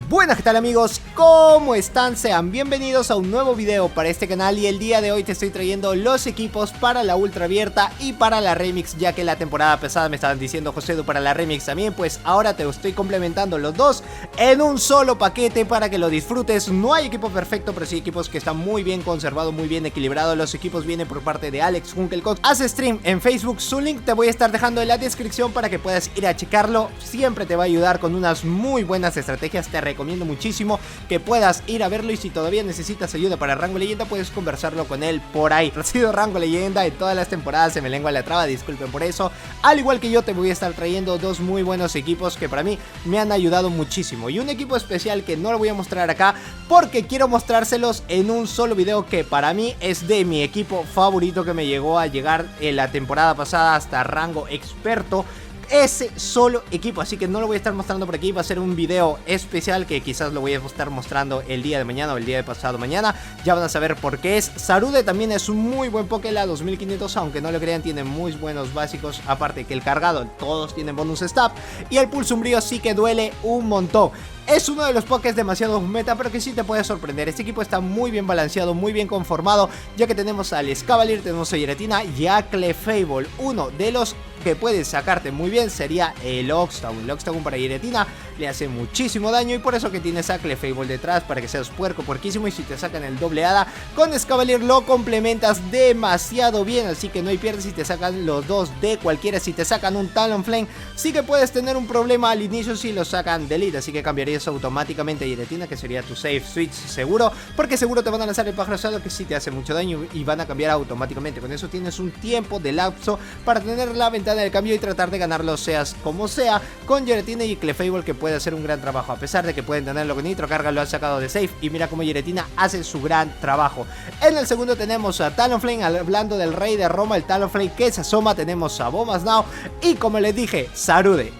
Buenas, ¿qué tal amigos? ¿Cómo están? Sean bienvenidos a un nuevo video para este canal y el día de hoy te estoy trayendo los equipos para la ultra abierta y para la remix, ya que la temporada pasada me estaban diciendo Josedu para la remix también, pues ahora te estoy complementando los dos en un solo paquete para que lo disfrutes. No hay equipo perfecto, pero sí equipos que están muy bien conservados, muy bien equilibrados. Los equipos vienen por parte de Alex Junkelcox. Hace stream en Facebook, su link te voy a estar dejando en la descripción para que puedas ir a checarlo. Siempre te va a ayudar con unas muy buenas estrategias, te recomiendo muchísimo que puedas ir a verlo y si todavía necesitas ayuda para rango leyenda puedes conversarlo con él por ahí. Ha sido rango leyenda en todas las temporadas, se me lengua la traba, disculpen por eso. Al igual que yo te voy a estar trayendo dos muy buenos equipos que para mí me han ayudado muchísimo y un equipo especial que no lo voy a mostrar acá porque quiero mostrárselos en un solo video que para mí es de mi equipo favorito, que me llegó a llegar en la temporada pasada hasta rango experto. Ese solo equipo, así que no lo voy a estar mostrando por aquí. Va a ser un video especial que quizás lo voy a estar mostrando el día de mañana o el día de pasado mañana. Ya van a saber por qué es. Sarude también es un muy buen Pokela 2500, aunque no lo crean, tiene muy buenos básicos. Aparte que el cargado, todos tienen bonus stab. Y el pulso umbrío sí que duele un montón. Es uno de los pokés demasiado meta, pero que sí te puede sorprender. Este equipo está muy bien balanceado, muy bien conformado, ya que tenemos al Escavalier, tenemos a Giratina y a Clefable. Uno de los que puede sacarte muy bien sería el Oxtown. El Oxtown para Giratina le hace muchísimo daño y por eso que tienes a Clefable detrás para que seas puerquísimo. Y si te sacan el doble hada con Escavalier lo complementas demasiado bien, así que no hay pierde si te sacan los dos de cualquiera. Si te sacan un Talonflame sí que puedes tener un problema al inicio si lo sacan de elite, así que cambiarías automáticamente a Giratina, que sería tu safe switch seguro, porque seguro te van a lanzar el pájaro asado que sí te hace mucho daño y van a cambiar automáticamente. Con eso tienes un tiempo de lapso para tener la ventana del cambio y tratar de ganarlo seas como sea. Con Giratina y Clefable que puede hacer un gran trabajo, a pesar de que pueden tenerlo con Nitro Carga, lo han sacado de safe y mira cómo Giratina hace su gran trabajo. En el segundo tenemos a Talonflame, hablando del rey de Roma, el Talonflame que se asoma. Tenemos a Bombasnao y como les dije, Sarude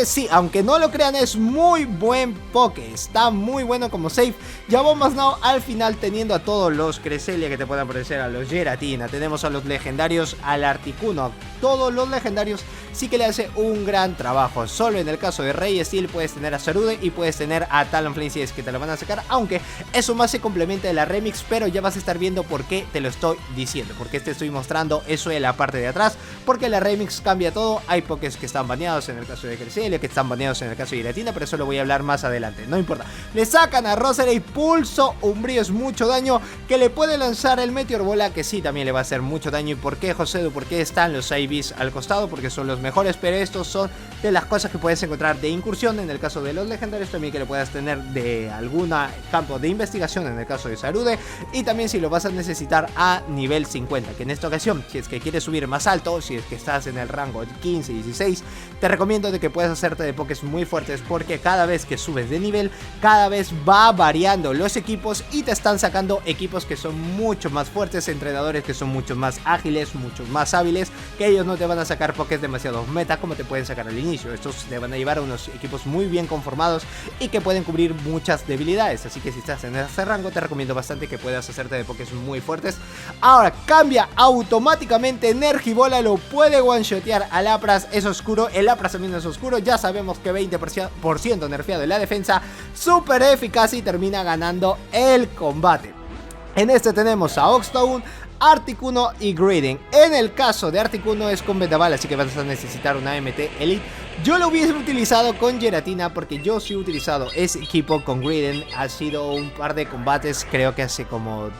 sí, aunque no lo crean, es muy buen Poké, está muy bueno como safe. Ya Bombasnao al final teniendo a todos los Cresselia que te puedan aparecer, a los Giratina, tenemos a los legendarios, al Articuno, todos los legendarios sí que le hace un gran trabajo. Solo en el caso de Rey Steel puedes tener a Sarude y puedes tener a Talonflame si es que te lo van a sacar, aunque eso más se complementa de la remix, pero ya vas a estar viendo por qué te lo estoy diciendo, porque te estoy mostrando eso en la parte de atrás, porque la remix cambia todo. Hay pokés que están baneados en el caso de Cresselia, que están baneados en el caso de Giratina, pero eso lo voy a hablar más adelante, no importa. Le sacan a Roserade pulso umbrío, es mucho daño, que le puede lanzar el Meteor Bola, que sí también le va a hacer mucho daño. ¿Y por qué, Josedu? ¿Por qué están los IVs al costado? Porque son los mejores, pero estos son de las cosas que puedes encontrar de incursión en el caso de los legendarios, también que le puedas tener de alguna campo de investigación en el caso de Sarude, y también si lo vas a necesitar a nivel 50, que en esta ocasión si es que quieres subir más alto, si es que estás en el rango 15, 16, te recomiendo de que puedas hacerte de pokés muy fuertes, porque cada vez que subes de nivel, cada vez va variando los equipos y te están sacando equipos que son mucho más fuertes, entrenadores que son mucho más ágiles, mucho más hábiles, que ellos no te van a sacar pokés demasiado meta como te pueden sacar al inicio. Estos te van a llevar a unos equipos muy bien conformados y que pueden cubrir muchas debilidades, así que si estás en ese rango te recomiendo bastante que puedas hacerte de pokés muy fuertes. Ahora cambia automáticamente, Energibola lo puede one-shotear al Lapras, es oscuro, el Lapras también es oscuro, ya sabemos que 20% nerfeado en la defensa, súper eficaz y termina ganando el combate. En este tenemos a Oxtown, Articuno y Greeding. En el caso de Articuno es con Vendaval, así que vas a necesitar una MT Elite. Yo lo hubiese utilizado con Giratina porque yo sí he utilizado ese equipo con Greeding. Ha sido un par de combates, creo que hace como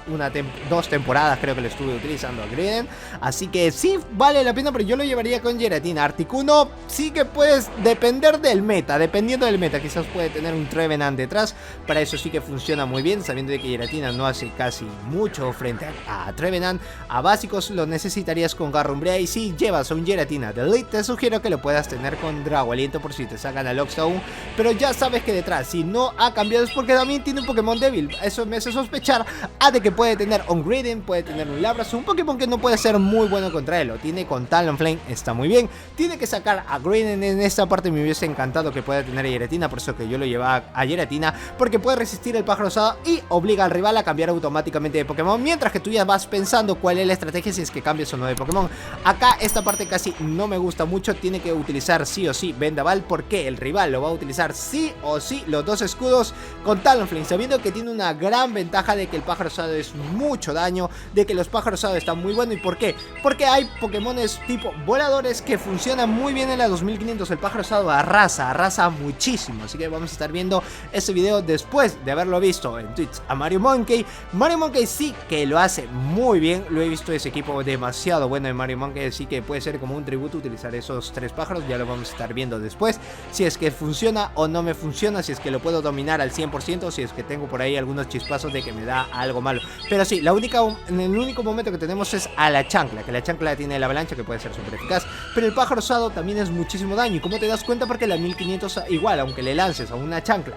dos temporadas creo que lo estuve utilizando a Greeding. Así que sí vale la pena, pero yo lo llevaría con Giratina. Articuno sí que puedes depender del meta, dependiendo del meta. Quizás puede tener un Trevenant detrás, para eso sí que funciona muy bien, sabiendo de que Giratina no hace casi mucho frente a Trevenant. A básicos lo necesitarías con Garra Umbría, y si llevas a un Giratina de Elite te sugiero que lo puedas tener con Drago Aliento por si te sacan a Oxtown, pero ya sabes que detrás si no ha cambiado es porque también tiene un Pokémon débil. Eso me hace sospechar de que puede tener un Greeding, puede tener un Lapras, un Pokémon que no puede ser muy bueno contra él. Lo tiene con Talonflame, está muy bien. Tiene que sacar a Greeding. En esta parte me hubiese encantado que pueda tener a Giratina, por eso que yo lo llevaba a Giratina, porque puede resistir el pájaro osado y obliga al rival a cambiar automáticamente de Pokémon, mientras que tú ya vas pensando cuál es la estrategia si es que cambias o no de Pokémon. Acá esta parte casi no me gusta mucho, tiene que utilizar sí o sí Vendaval, porque el rival lo va a utilizar sí o sí los dos escudos con Talonflame, sabiendo que tiene una gran ventaja de que el pájaro osado es mucho daño, de que los pájaros osados están muy buenos. ¿Y por qué? Porque hay Pokémones tipo voladores que funcionan muy bien en la 2500. El pájaro osado arrasa muchísimo, así que vamos a estar viendo este video después de haberlo visto en Twitch a Mario Monkey. Mario Monkey sí que lo hace muy bien, lo he visto ese equipo demasiado bueno de Mario Monkey, así que puede ser como un tributo utilizar esos tres pájaros. Ya lo vamos a estar viendo después, si es que funciona o no me funciona, si es que lo puedo dominar al 100%, si es que tengo por ahí algunos chispazos de que me da algo malo. Pero sí, el único momento que tenemos es a la chancla, que la chancla tiene la avalancha, que puede ser súper eficaz, pero el pájaro osado también es muchísimo daño. ¿Y cómo te das cuenta? Porque la 1500 igual, aunque le lances a una chancla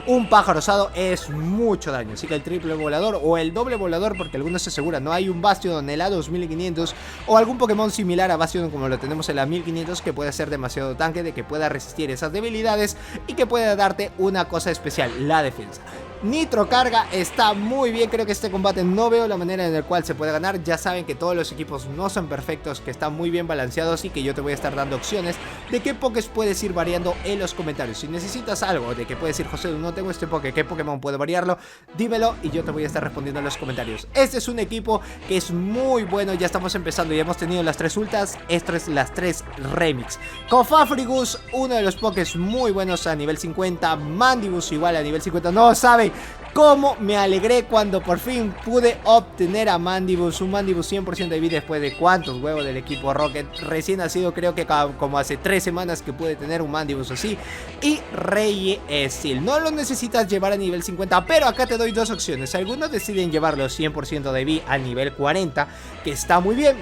un pájaro osado, es mucho daño. Así que el triple volador o el doble volador, porque algunos se aseguran, no hay un Bastion en la 2500 o algún Pokémon similar a Bastion como lo tenemos en la 1500 que pueda ser demasiado tanque, de que pueda resistir esas debilidades y que pueda darte una cosa especial, la defensa. Nitro Carga está muy bien, creo que este combate no veo la manera en la cual se puede ganar. Ya saben que todos los equipos no son perfectos, que están muy bien balanceados y que yo te voy a estar dando opciones de qué pokés puedes ir variando en los comentarios. Si necesitas algo de que puedes decir, José, no tengo este poké, ¿qué Pokémon puedo variarlo? Dímelo y yo te voy a estar respondiendo en los comentarios. Este es un equipo que es muy bueno, ya estamos empezando, ya hemos tenido las 3 ultas, esto es las 3 remix. Cofafrigus, uno de los pokés muy buenos a nivel 50, Mandibus igual a nivel 50, no saben cómo me alegré cuando por fin pude obtener a Mandibus, un Mandibus 100% de vida después de cuántos huevos del equipo Rocket. Recién nacido, creo que como hace 3 semanas que pude tener un Mandibus así. Y Rey Steel, no lo necesitas llevar a nivel 50, pero acá te doy dos opciones. Algunos deciden llevarlo 100% de vida a nivel 40, que está muy bien.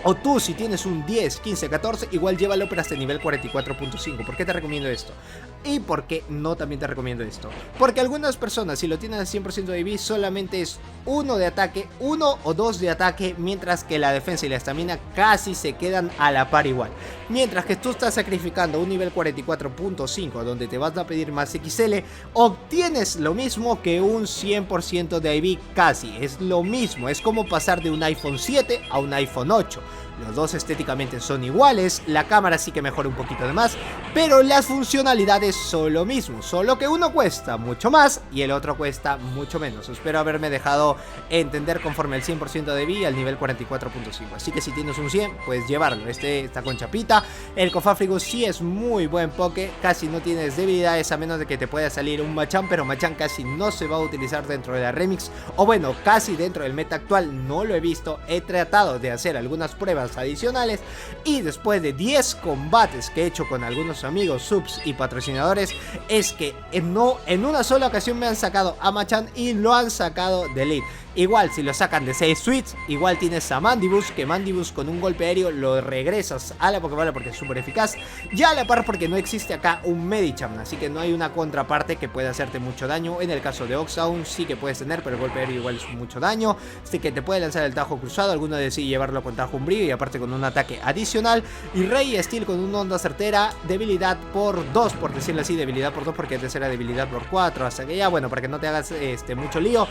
O tú, si tienes un 10, 15, 14, igual llévalo pero hasta el nivel 44.5. ¿Por qué te recomiendo esto? ¿Y por qué no también te recomiendo esto? Porque algunas personas, si lo tienen al 100% de IV, solamente es 1 de ataque, 1 o 2 de ataque, mientras que la defensa y la estamina casi se quedan a la par igual. Mientras que tú estás sacrificando un nivel 44.5, donde te vas a pedir más XL, obtienes lo mismo que un 100% de IV casi. Es lo mismo, es como pasar de un iPhone 7 a un iPhone 8. Los dos estéticamente son iguales, la cámara sí que mejora un poquito de más, pero las funcionalidades son lo mismo, solo que uno cuesta mucho más y el otro cuesta mucho menos. Espero haberme dejado entender conforme al 100% de vida al nivel 44.5. Así que si tienes un 100, puedes llevarlo. Este está con chapita. El Cofafrigus sí es muy buen poke, casi no tienes debilidades a menos de que te pueda salir un Machamp, pero Machamp casi no se va a utilizar dentro de la remix, o bueno, casi dentro del meta actual no lo he visto. He tratado de hacer algunas pruebas adicionales y después de 10 combates que he hecho con algunos amigos, subs y patrocinadores, es que en una sola ocasión me han sacado a Machamp y lo han sacado de Elite. Igual si lo sacan de 6 suites, igual tienes a Mandibus, que Mandibus con un golpe aéreo lo regresas a la Pokébola porque es súper eficaz. Ya a la par porque no existe acá un Medicham, así que no hay una contraparte que pueda hacerte mucho daño. En el caso de Oxaun sí que puedes tener, pero el golpe aéreo igual es mucho daño. Así que te puede lanzar el Tajo Cruzado, alguno decide llevarlo con Tajo Umbrío y aparte con un ataque adicional. Y Rey Steel con una onda certera, debilidad por 2, por decirlo así, debilidad por 2 porque antes era debilidad por 4. Hasta que ya, bueno, para que no te hagas mucho lío.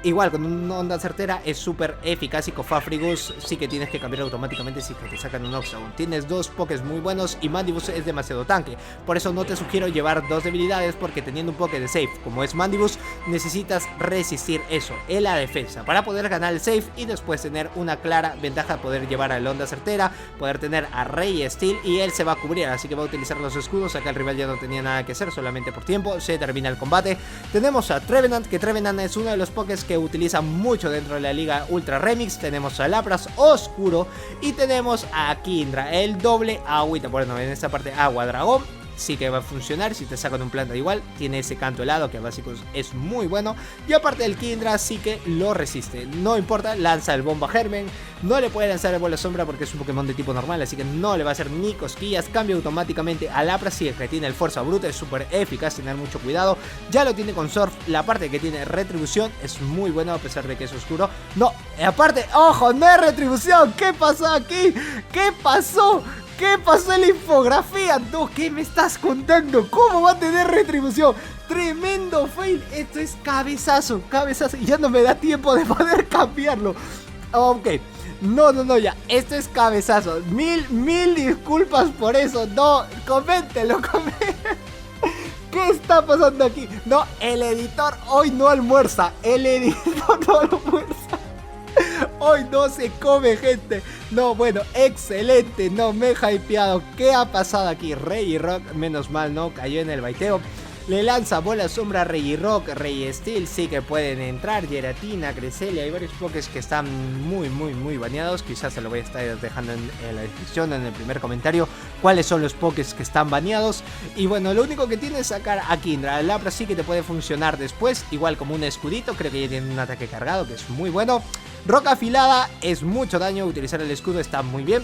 Igual con una onda certera es súper eficaz y Cofafrigus sí que tienes que cambiar automáticamente si te sacan un Oxagon. Tienes dos pokés muy buenos y Mandibus es demasiado tanque. Por eso no te sugiero llevar dos debilidades, porque teniendo un poké de safe como es Mandibus, necesitas resistir eso en la defensa para poder ganar el safe y después tener una clara ventaja, poder llevar a la onda certera, poder tener a Rey Steel y él se va a cubrir, así que va a utilizar los escudos. Acá el rival ya no tenía nada que hacer, solamente por tiempo se termina el combate. Tenemos a Trevenant, que Trevenant es uno de los pokés que utiliza mucho dentro de la liga Ultra Remix. Tenemos a Lapras Oscuro y tenemos a Kindra, el doble agüita. Bueno, en esta parte agua dragón sí que va a funcionar si te sacan un planta igual. Tiene ese canto helado que básicos es muy bueno. Y aparte el Kindra sí que lo resiste. No importa, lanza el bomba germen. No le puede lanzar el bola sombra porque es un Pokémon de tipo normal, así que no le va a hacer ni cosquillas. Cambia automáticamente a Lapras si es que tiene el fuerza bruta. Es súper eficaz, tener mucho cuidado. Ya lo tiene con Surf. La parte que tiene retribución es muy buena a pesar de que es oscuro. No, aparte, ojo, no es retribución. ¿Qué pasó aquí? ¿Qué pasó? ¿Qué pasó en la infografía? No, ¿qué me estás contando? ¿Cómo va a tener retribución? Tremendo fail. Esto es cabezazo, cabezazo. Y ya no me da tiempo de poder cambiarlo. Ok, No, ya, esto es cabezazo. Mil disculpas por eso. No, coméntelo. ¿Qué está pasando aquí? No, el editor hoy no almuerza. El editor no almuerza. Hoy no se come, gente. No, bueno, excelente. No, me he hypeado. ¿Qué ha pasado aquí? Regirock, menos mal, no cayó en el baiteo. Le lanza bola sombra a Regirock, Registeel sí que pueden entrar, Giratina, Cresselia, hay varios pokés que están muy baneados. Quizás se lo voy a estar dejando en la descripción, en el primer comentario, cuáles son los pokés que están baneados. Y bueno, lo único que tiene es sacar a Kindra. El Lapras sí que te puede funcionar después, igual como un escudito, creo que ya tiene un ataque cargado, que es muy bueno. Roca afilada es mucho daño, utilizar el escudo está muy bien.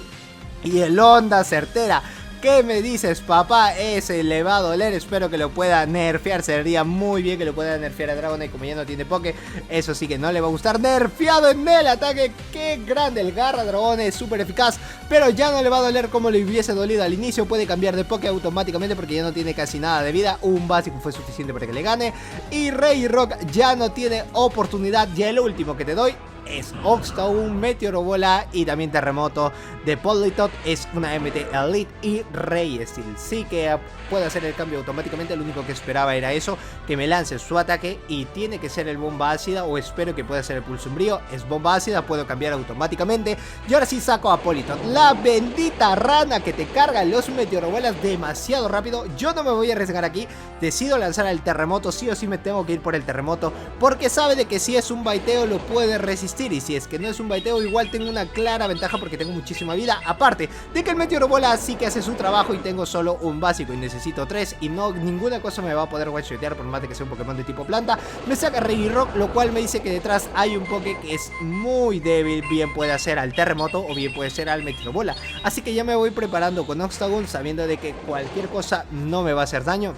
Y el onda certera. ¿Qué me dices, papá? Ese le va a doler, espero que lo pueda nerfear. Sería muy bien que lo pueda nerfear a Dragonite, como ya no tiene poke. Eso sí que no le va a gustar. Nerfeado en el ataque, qué grande. El Garra Dragón es súper eficaz, pero ya no le va a doler como le hubiese dolido al inicio. Puede cambiar de poke automáticamente porque ya no tiene casi nada de vida. Un básico fue suficiente para que le gane. Y Regirock ya no tiene oportunidad. Y el último que te doy es Oxstone, Meteoro Bola y también Terremoto de Politoed. Es una MT Elite y Registeel. Sí que puede hacer el cambio automáticamente. Lo único que esperaba era eso, que me lance su ataque. Y tiene que ser el bomba ácida, o espero que pueda ser el pulso umbrío. Es bomba ácida, puedo cambiar automáticamente. Y ahora sí saco a Politoed, la bendita rana que te carga los Meteoro Bolas demasiado rápido. Yo no me voy a arriesgar aquí. Decido lanzar al Terremoto. Sí o sí me tengo que ir por el Terremoto, porque sabe de que si es un baiteo lo puede resistir. Y si es que no es un baiteo, igual tengo una clara ventaja porque tengo muchísima vida. Aparte de que el Meteoro Bola sí que hace su trabajo y tengo solo un básico y necesito 3. Y no, ninguna cosa me va a poder one-shotear por más de que sea un Pokémon de tipo planta. Me saca Regirock, lo cual me dice que detrás hay un Poké que es muy débil. Bien puede ser al Terremoto o bien puede ser al Meteoro Bola. Así que ya me voy preparando con Oxtagon, sabiendo de que cualquier cosa no me va a hacer daño.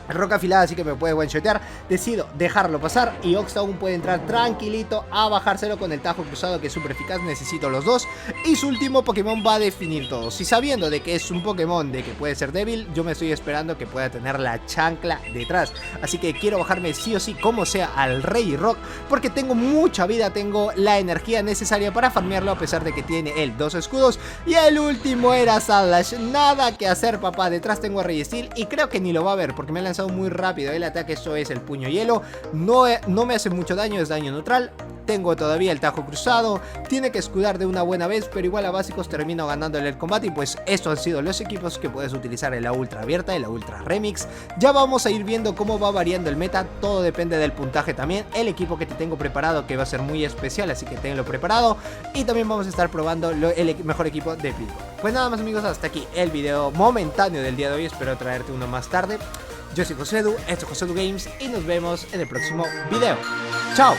Roca afilada así que me puede one-shotear. Decido dejarlo pasar y Oxtagon puede entrar tranquilito a bajárselo con el Tajo Cruzado, que es súper eficaz. Necesito los dos. Y su último Pokémon va a definir todo. Si sabiendo de que es un Pokémon de que puede ser débil, yo me estoy esperando que pueda tener la chancla detrás. Así que quiero bajarme sí o sí como sea al Regirock, porque tengo mucha vida, tengo la energía necesaria para farmearlo, a pesar de que tiene él 2 escudos. Y el último era Salash. Nada que hacer, papá. Detrás tengo a Registeel y creo que ni lo va a ver porque me ha lanzado muy rápido el ataque. Eso es el puño hielo. No me hace mucho daño, es daño neutral. Tengo todavía el Tajo Cruzado. Tiene que escudar de una buena vez, pero igual a básicos termino ganándole el combate. Y pues estos han sido los equipos que puedes utilizar en la Ultra Abierta y la Ultra Remix. Ya vamos a ir viendo cómo va variando el meta. Todo depende del puntaje también. El equipo que te tengo preparado, que va a ser muy especial, así que tenlo preparado. Y también vamos a estar probando el mejor equipo de Pico. Pues nada más, amigos, hasta aquí el video momentáneo del día de hoy. Espero traerte uno más tarde. Yo soy Josedu, esto es Josedu Games y nos vemos en el próximo video. ¡Chao!